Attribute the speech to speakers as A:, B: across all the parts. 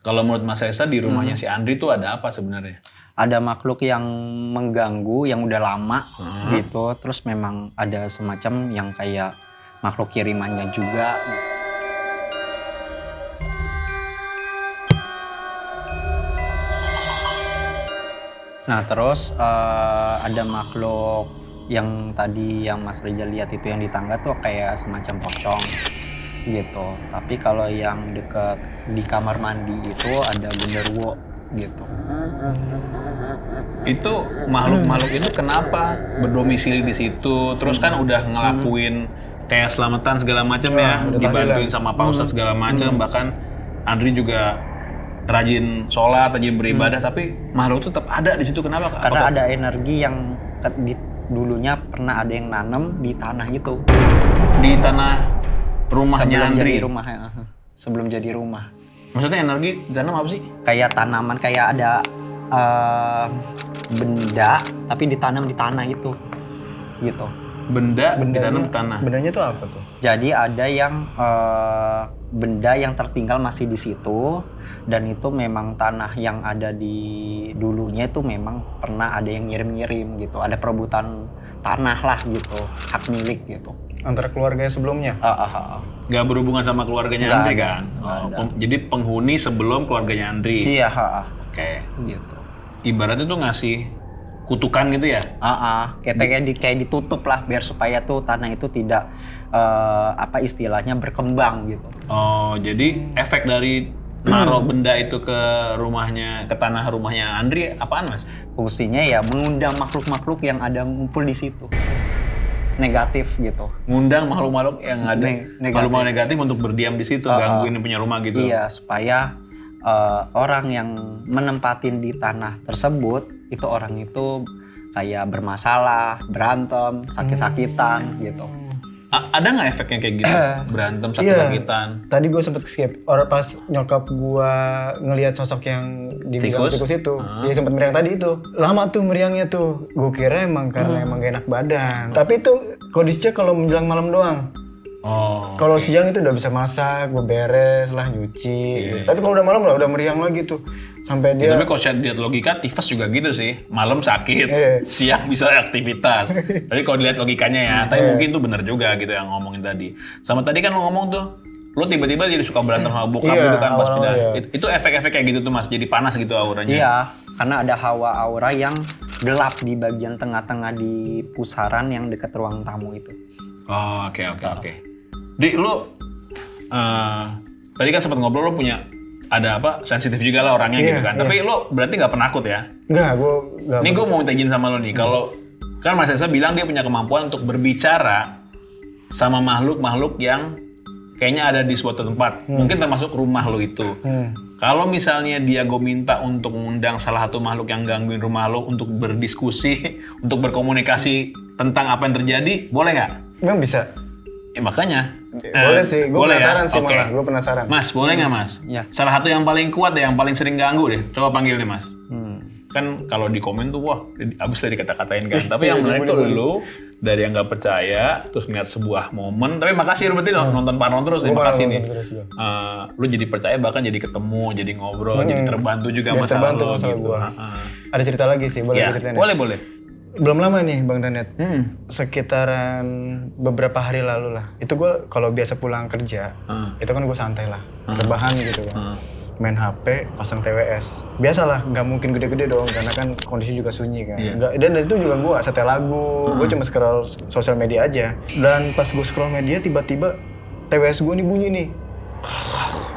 A: Kalau menurut Mas Reza di rumahnya si Andri tuh ada apa sebenarnya?
B: Ada makhluk yang mengganggu yang udah lama gitu. Terus memang ada semacam yang kayak makhluk kirimannya juga. Nah terus ada makhluk yang tadi yang Mas Reza lihat itu yang di tangga tuh kayak semacam pocong gitu. Tapi kalau yang deket di kamar mandi itu ada genderuwo gitu.
A: Itu makhluk-makhluk itu kenapa berdomisili di situ? Terus kan udah ngelakuin kayak selamatan segala macam ya, dibantuin sama Pak Ustadz segala macam. Bahkan Andri juga rajin sholat, rajin beribadah, tapi makhluk itu tetap ada di situ. Kenapa?
B: Karena ada energi yang dulunya pernah ada yang nanam di tanah itu.
A: Di tanah rumahnya
B: sebelum
A: Andri?
B: Jadi rumah, sebelum jadi rumah.
A: Maksudnya energi tanam apa sih?
B: Kayak tanaman, kayak ada benda tapi ditanam di tanah itu gitu.
A: Benda ditanam di tanah?
C: Bendanya tuh apa tuh?
B: Jadi ada yang benda yang tertinggal masih di situ, dan itu memang tanah yang ada di dulunya itu memang pernah ada yang ngirim-ngirim gitu. Ada perebutan tanah lah gitu, hak milik gitu.
C: Antara keluarganya sebelumnya?
A: Gak berhubungan sama keluarganya Andri kan? Jadi penghuni sebelum keluarganya Andri?
B: Iya.
A: Oke.
B: Gitu.
A: Ibaratnya tuh ngasih kutukan gitu ya?
B: Kayak ditutup lah biar supaya tuh tanah itu tidak istilahnya berkembang gitu.
A: Oh, jadi efek dari naruh benda itu ke rumahnya, ke tanah rumahnya Andri apaan Mas?
B: Fungsinya ya mengundang makhluk-makhluk yang ada ngumpul di situ. Negatif gitu.
A: Ngundang makhluk-makhluk yang ada makhluk-makhluk negatif untuk berdiam di situ, gangguin yang punya rumah gitu.
B: Iya, supaya orang yang menempatin di tanah tersebut itu orang itu kayak bermasalah, berantem, sakit-sakitan gitu.
A: Ada nggak efeknya kayak gitu? Berantem, sakit-sakitan?
C: Iya. Tadi gue sempet skip. Orang pas nyokap gue ngelihat sosok yang dibilang tikus itu, dia sempet meriang tadi itu. Lama tuh meriangnya tuh. Gue kira emang karena emang gak enak badan. Tapi itu kondisinya kalau menjelang malam doang. Kalau siang itu udah bisa masak, gue beres lah, nyuci. Gitu. Tapi kalau udah malam udah meriang lagi tuh. Sampai dia.
A: Tapi kalau saya lihat logika, tifus juga gitu sih. Malam sakit, siang bisa aktivitas. Tapi kalau dilihat logikanya ya, tapi mungkin tuh benar juga gitu yang ngomongin tadi. Sama tadi kan lo ngomong tuh, lo tiba-tiba jadi suka berantem sama bokap gitu kan pas pindah. Itu efek-efek kayak gitu tuh Mas, jadi panas gitu auranya.
B: Iya, karena ada hawa aura yang gelap di bagian tengah-tengah di pusaran yang dekat ruang tamu itu.
A: Oh, oke. Di lo tadi kan sempat ngobrol lo punya ada sensitif juga lah orangnya gitu kan. Tapi lo berarti nggak penakut ya?
C: Enggak, gue nggak.
A: Nih gue mau minta izin sama lo nih. Kalau kan Mas Reza bilang dia punya kemampuan untuk berbicara sama makhluk-makhluk yang kayaknya ada di suatu tempat. Mungkin termasuk rumah lo itu. Kalau misalnya gue minta untuk mengundang salah satu makhluk yang gangguin rumah lo untuk berdiskusi, untuk berkomunikasi tentang apa yang terjadi, boleh nggak?
C: Emang bisa?
A: Ya makanya.
C: Boleh sih, gue penasaran sih malah. Gue penasaran.
A: Mas, boleh nggak Mas?
B: Ya.
A: Salah satu yang paling kuat deh, yang paling sering ganggu deh. Coba panggil deh Mas. Kan kalau di komen tuh wah abis dari kata-katain kan. Tapi yang menarik tuh lu dari yang nggak percaya terus ngeliat sebuah momen. Tapi makasih lu berarti nonton Parnon terus nih, makasih nih. Lu jadi percaya bahkan jadi ketemu, jadi ngobrol, jadi terbantu juga masalah lu gitu.
C: Ada cerita lagi sih, boleh ceritain ya?
A: Boleh.
C: Belum lama nih Bang Danet, sekitaran beberapa hari lalu lah. Itu gue kalau biasa pulang kerja, itu kan gue santai lah, rebahan gitu kan. Main HP, pasang TWS. Biasalah, nggak mungkin gede-gede dong, karena kan kondisi juga sunyi kan. Dan itu juga gue setel lagu, gue cuma scroll sosial media aja. Dan pas gue scroll media, tiba-tiba TWS gue nih bunyi nih.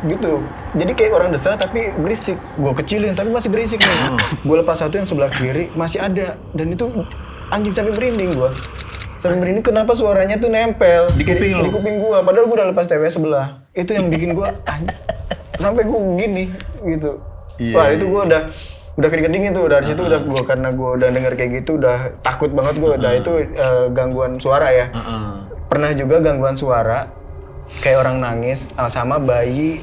C: Gitu. Jadi kayak orang desa tapi berisik. Gue kecilin tapi masih berisik nih. Gue lepas satu yang sebelah kiri masih ada. Dan itu anjing sampai merinding gue. Sampai merinding kenapa suaranya tuh nempel
A: di kuping lo?
C: Di kuping gue. Padahal gue udah lepas TWS sebelah. Itu yang bikin gue sampai gue gini gitu. Wah itu gue udah keringet dingin tuh. Dari situ udah gue, karena gue udah denger kayak gitu udah takut banget gue. Udah itu gangguan suara ya. Pernah juga gangguan suara kayak orang nangis sama bayi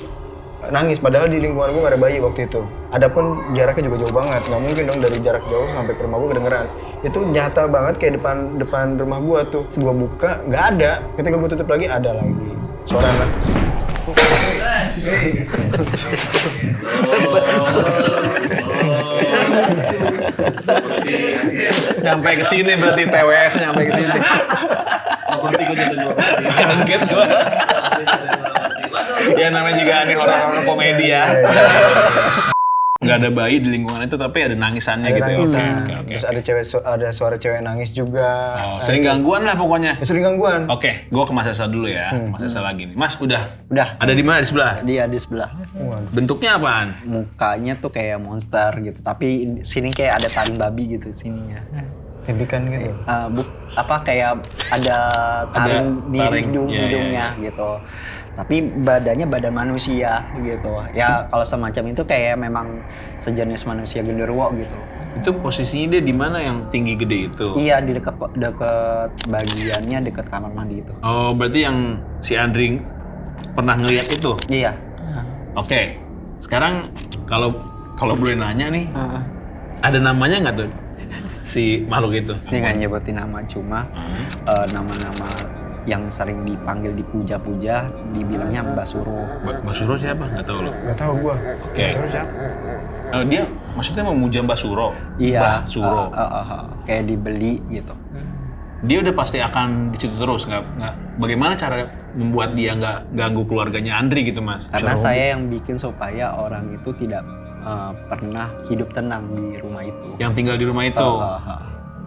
C: nangis, padahal di lingkungan gue gak ada bayi waktu itu. Adapun jaraknya juga jauh banget, nggak mungkin dong dari jarak jauh sampai ke rumah gue kedengeran. Itu nyata banget kayak depan rumah gue tuh. Gue buka nggak ada, ketika gue tutup lagi ada lagi suara anak.
A: Nyampe ke sini berarti TWS nyampe ke sini.
D: Berarti gue jadi gue.
A: Kaget gua. Ya namanya juga aneh horor komedi ya. Nggak ada bayi di lingkungan itu tapi ada nangisannya
C: Ada
A: gitu
C: nangisan.
A: ya. Oke.
C: Terus ada suara cewek nangis juga.
A: Oh, sering gangguan lah pokoknya.
C: Ya, sering gangguan.
A: Oke, gua ke Mas Esa dulu ya. Mas Esa lagi nih. Mas udah.
B: Udah.
A: Ada di mana di sebelah?
B: Dia di sebelah.
A: Bentuknya apaan?
B: Mukanya tuh kayak monster gitu, tapi sini kayak ada taring babi gitu sininya.
C: Tindikan gitu.
B: Kayak ada taring di
A: taring, iya,
B: hidungnya gitu. Tapi badannya badan manusia gitu. Ya kalau semacam itu kayak memang sejenis manusia genderuwo gitu.
A: Itu posisinya dia di mana yang tinggi gede itu?
B: Iya di dekat bagiannya dekat kamar mandi itu.
A: Oh, berarti yang si Andri pernah ngeliat itu?
B: Iya.
A: Oke. Sekarang kalau boleh nanya nih, ada namanya nggak tuh si makhluk itu?
B: Dia nggak nyebutin nama, cuma nama-nama yang sering dipanggil dipuja-puja dibilangnya Mbak Suro.
A: Mbak Suro siapa? Nggak tahu loh.
C: Gak tahu gua.
A: Oke.
C: Suruh siapa?
A: Dia maksudnya memuja Mbak Suro?
B: Iya.
A: Mbak Suro.
B: Kayak dibeli gitu.
A: Dia udah pasti akan di situ terus, nggak bagaimana cara membuat dia nggak ganggu keluarganya Andri gitu, Mas?
B: Karena saya yang bikin supaya orang itu tidak pernah hidup tenang di rumah itu.
A: Yang tinggal di rumah itu.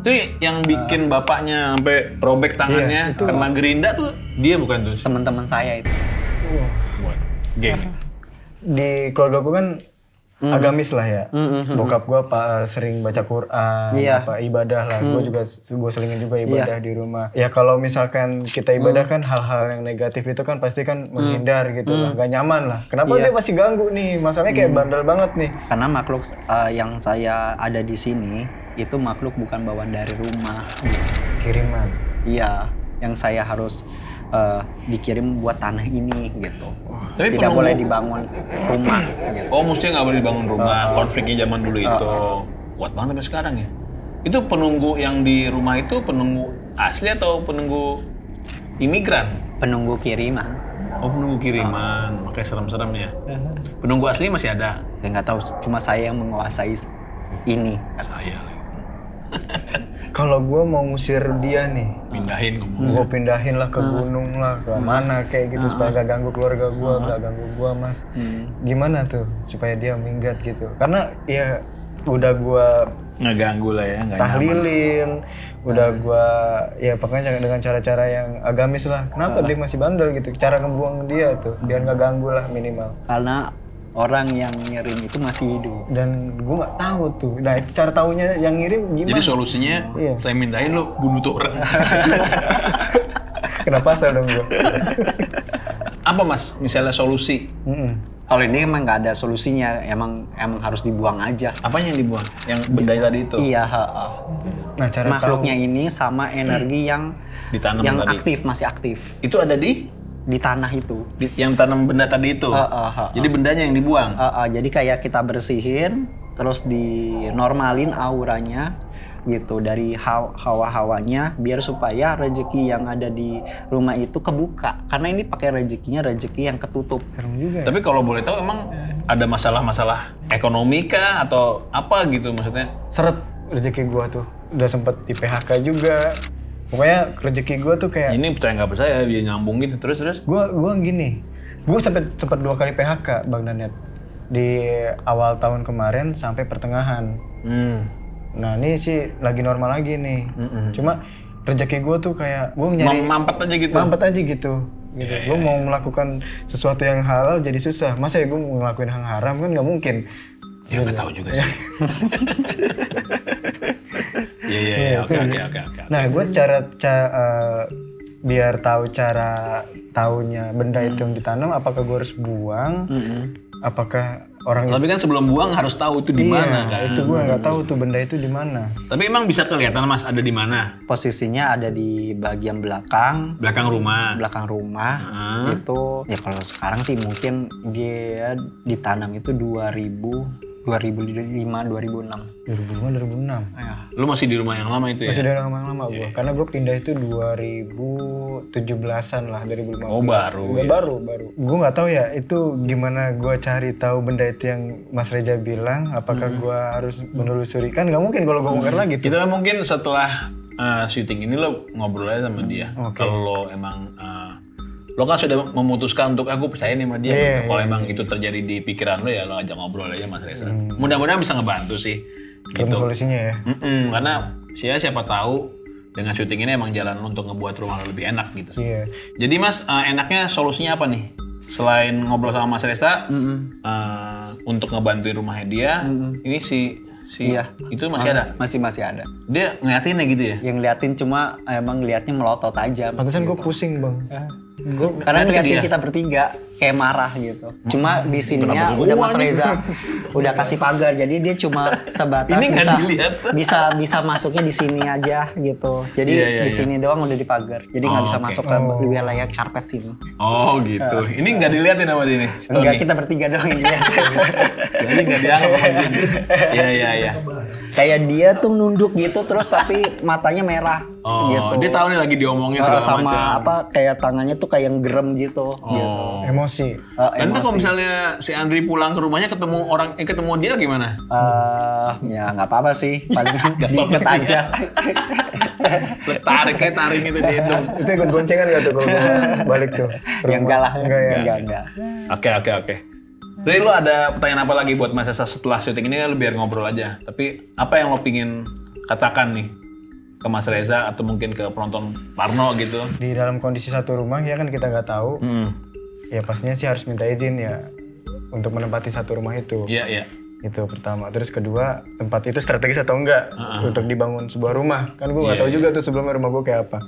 A: Itu yang bikin bapaknya sampai robek tangannya
C: itu.
A: karena gerinda tuh dia bukan tuh?
B: Teman-teman saya itu.
A: Buat geng.
C: Di keluarga gua kan agamis lah ya. Bokap gua sering baca Quran,
B: Iya.
C: ibadah lah. Gua selingin juga ibadah di rumah. Ya kalau misalkan kita ibadah kan hal-hal yang negatif itu kan pasti kan menghindar gitu lah, gak nyaman lah. Kenapa dia masih ganggu nih? Masalahnya kayak bandel banget nih.
B: Karena makhluk yang saya ada di sini itu makhluk bukan bawaan dari rumah.
C: Kiriman.
B: Iya, yang saya harus dikirim buat tanah ini gitu.
A: Tapi
B: Tidak boleh dibangun rumah gitu.
A: Oh, mestinya nggak boleh dibangun rumah. Konfliknya zaman dulu itu kuat banget sampai sekarang ya. Itu penunggu yang di rumah itu penunggu asli atau penunggu imigran?
B: Penunggu kiriman.
A: Oh, penunggu kiriman. Makanya serem-serem ya. Penunggu asli masih ada.
B: Saya nggak tahu, cuma saya yang menguasai ini.
A: Saya
C: Kalau gua mau ngusir dia nih,
A: pindahin ngomong.
C: gua pindahin lah ke gunung lah, ke mana kayak gitu supaya gak ganggu keluarga gua, gak ganggu gua, Mas. Gimana tuh supaya dia minggat gitu? Karena ya udah gua
A: Ngeganggu lah ya, nggak nyaman.
C: tahlilin, udah gua ya pokoknya dengan cara-cara yang agamis lah. Kenapa dia masih bandel gitu? Cara ngebuang dia tuh biar nggak ganggu lah minimal.
B: Karena orang yang ngirim itu masih hidup.
C: Dan gua nggak tahu tuh. Nah itu cara taunya yang ngirim gimana?
A: Jadi solusinya
C: Iya.
A: selain mindahin lo bunuh tuh orang.
C: Kenapa asal dong gua?
A: Apa Mas misalnya solusi?
B: Kalau ini emang nggak ada solusinya, emang harus dibuang aja.
A: Apanya yang dibuang? Yang benda tadi itu?
B: Iya,
C: Nah cara
B: makhluknya ini sama energi yang
A: Ditanam
B: yang
A: tadi.
B: aktif, masih aktif
A: Itu ada di
B: di tanah itu.
A: yang tanam benda tadi itu. Jadi bendanya yang dibuang.
B: Jadi kayak kita bersihin, terus dinormalin auranya gitu dari hawa-hawanya biar supaya rezeki yang ada di rumah itu kebuka. Karena ini pakai rezeki yang ketutup.
C: Serem juga ya?
A: Tapi kalau boleh tahu emang ada masalah-masalah ekonomi kah atau apa gitu maksudnya?
C: Seret rezeki gua tuh. Udah sempet di PHK juga. Pokoknya rezeki gua tuh kayak
A: Ini percaya nggak percaya dia nyambung gitu terus.
C: gua gini. Gua sempet 2 kali PHK Bang Danet. Di awal tahun kemarin sampai pertengahan. Nah ini sih lagi normal lagi nih. Cuma rezeki gue tuh kayak gue nyari
A: Mampet aja gitu.
C: mampet aja gitu. Gue mau melakukan sesuatu yang halal jadi susah. Masa ya gue mau ngelakuin yang haram kan nggak mungkin.
A: Ya nggak tahu juga sih. Iya. Oke.
C: Nah gue biar tahu cara taunya benda itu yang ditanam, apakah gue harus buang? Apakah orang
A: Tapi kan sebelum buang harus tahu itu di mana kan.
C: itu gue nggak tahu tuh benda itu di mana.
A: Tapi emang bisa kelihatan Mas ada di mana?
B: Posisinya ada di bagian belakang
A: Belakang rumah.
B: itu ya kalau sekarang sih mungkin dia ditanam itu 2000 2005
C: 2005
B: 2006.
C: 2006.
B: Ya.
A: Lu masih di rumah yang lama itu ya?
C: Masih dari lama gue. Karena gue pindah itu 2017-an lah, 2015.
A: Oh, baru ya?
C: Baru. Gue nggak tahu ya itu gimana gue cari tahu benda itu yang Mas Reza bilang. Apakah gue harus menelusuri? Kan nggak mungkin kalau gue bongkar lagi tuh.
A: Kita mungkin setelah syuting ini lo ngobrol aja sama dia. Kalau lo emang lo kan sudah memutuskan untuk aku percaya nih sama dia. Gitu. Kalau emang itu terjadi di pikiran lo ya lo ajak ngobrol aja Mas Reza. Mudah-mudahan bisa ngebantu sih.
C: Ketemu solusinya ya.
A: Karena siapa tahu dengan syuting ini emang jalan untuk ngebuat rumah lo lebih enak gitu sih.
C: Iya.
A: Jadi Mas enaknya solusinya apa nih? Selain ngobrol sama Mas Reza untuk ngebantuin rumahnya dia, ini
B: Iya.
A: itu masih ada.
B: Masih ada.
A: Dia ngeliatinnya gitu ya?
B: Yang ngeliatin cuma emang ngeliatnya melotot aja.
C: Pantesan gue pusing bang.
B: Karena
A: Ngeliatin
B: ngeliatin
A: dia.
B: kita bertiga kayak marah gitu. Cuma di sininya udah Mas Reza udah kasih pagar, jadi dia cuma sebatas
A: Ini nggak dilihat.
B: bisa masuknya di sini aja gitu. Jadi
A: Iya.
B: di sini doang udah dipagar, jadi nggak bisa
A: oke.
B: masuk ke wilayah karpet sini.
A: Oh gitu. Ini nggak diliatin sama dia nih?
B: Enggak, kita bertiga doang yang lihat.
A: Jadi nggak dianggap sama Jin. Iya.
B: Kayak dia tuh nunduk gitu terus tapi matanya merah
A: Oh,
B: gitu.
A: dia tahu nih lagi diomongin segala
B: sama
A: macam.
B: apa kayak tangannya tuh kayak yang gerem gitu. gitu.
C: Emosi.
A: Nanti kalau
B: Emosi.
A: misalnya si Andri pulang ke rumahnya ketemu dia gimana?
B: Ya nggak apa-apa sih, paling diikat
A: sih,
B: aja.
A: Tarik gitu di hidung.
C: Itu ikut goncengan gak tuh kalau gue balik tuh? ke
B: Ya
C: rumah?
B: enggak lah,
C: Enggak ya?
B: enggak.
A: Oke. Jadi lu ada pertanyaan apa lagi buat Mas Esa setelah syuting ini? Lu biar ngobrol aja. Tapi apa yang lo pingin katakan nih ke Mas Reza atau mungkin ke penonton Parno gitu?
C: Di dalam kondisi satu rumah ya kan kita nggak tahu. Ya pastinya sih harus minta izin ya untuk menempati satu rumah itu.
A: Iya.
C: Itu pertama. Terus kedua, tempat itu strategis atau enggak untuk dibangun sebuah rumah. Kan gue nggak tahu juga tuh sebelumnya rumah gue kayak apa.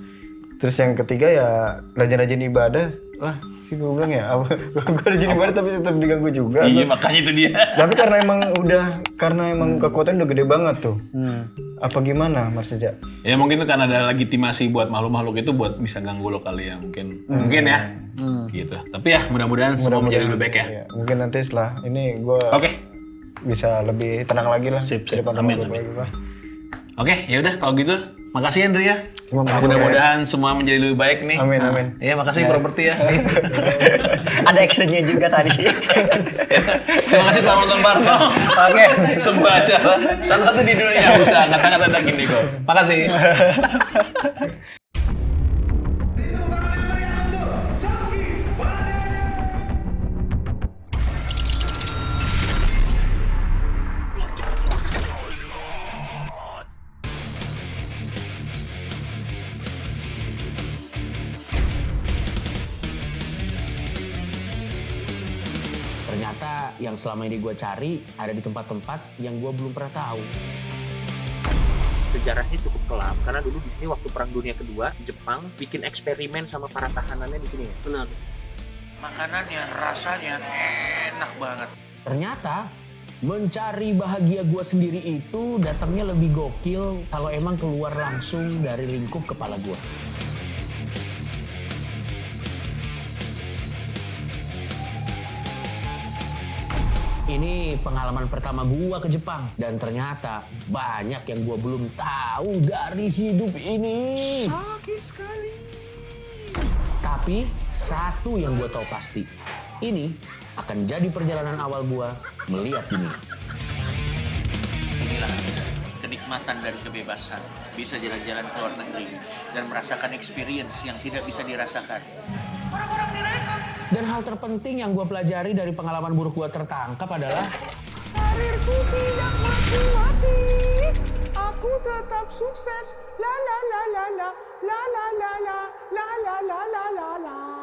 C: Terus yang ketiga ya rajin-rajin ibadah lah. Sih gue bilang ya, gue rajin ibadah tapi tetap diganggu juga.
A: Iya makanya itu dia.
C: Tapi karena emang kekuatan udah gede banget tuh. Apa gimana Mas Reza?
A: Ya mungkin itu karena ada legitimasi buat makhluk-makhluk itu buat bisa ganggu lo kali ya mungkin ya gitu. Tapi ya mudah-mudahan semua menjadi lebih baik ya.
C: Iya. Mungkin nanti setelah ini gue
A: Oke.
C: bisa lebih tenang lagi lah.
A: Sip.
C: Ke depan
A: Amin,
C: rumah
A: amin.
C: gue lagi, Pak.
A: Oke, ya udah kalau gitu makasih Andri ya.
C: Terima kasih,
A: Mudah-mudahan semua menjadi lebih baik nih.
C: Amin.
A: Iya makasih properti ya.
B: Ada actionnya juga tadi.
A: Terima kasih telah menonton Parno.
B: Oke.
A: Sebuah acara satu-satu di dunia usaha kata-kata gini kok. Makasih.
E: Ternyata yang selama ini gue cari ada di tempat-tempat yang gue belum pernah tahu.
D: Sejarahnya cukup kelam karena dulu di sini waktu Perang Dunia Kedua Jepang bikin eksperimen sama para tahanannya di sini ya. Benar. Makanannya rasanya enak banget.
E: Ternyata mencari bahagia gue sendiri itu datangnya lebih gokil kalau emang keluar langsung dari lingkup kepala gue. Ini pengalaman pertama gua ke Jepang dan ternyata banyak yang gua belum tahu dari hidup ini. Sakit sekali. Tapi satu yang gua tahu pasti, ini akan jadi perjalanan awal gua melihat dunia.
F: Inilah kenikmatan dari kebebasan, bisa jalan-jalan ke luar negeri dan merasakan experience yang tidak bisa dirasakan. Orang-orang direhab.
E: Dan hal terpenting yang gue pelajari dari pengalaman buruk gue tertangkap adalah karirku tidak mati-mati, aku tetap sukses, la la la la la la la la la la la la la la la.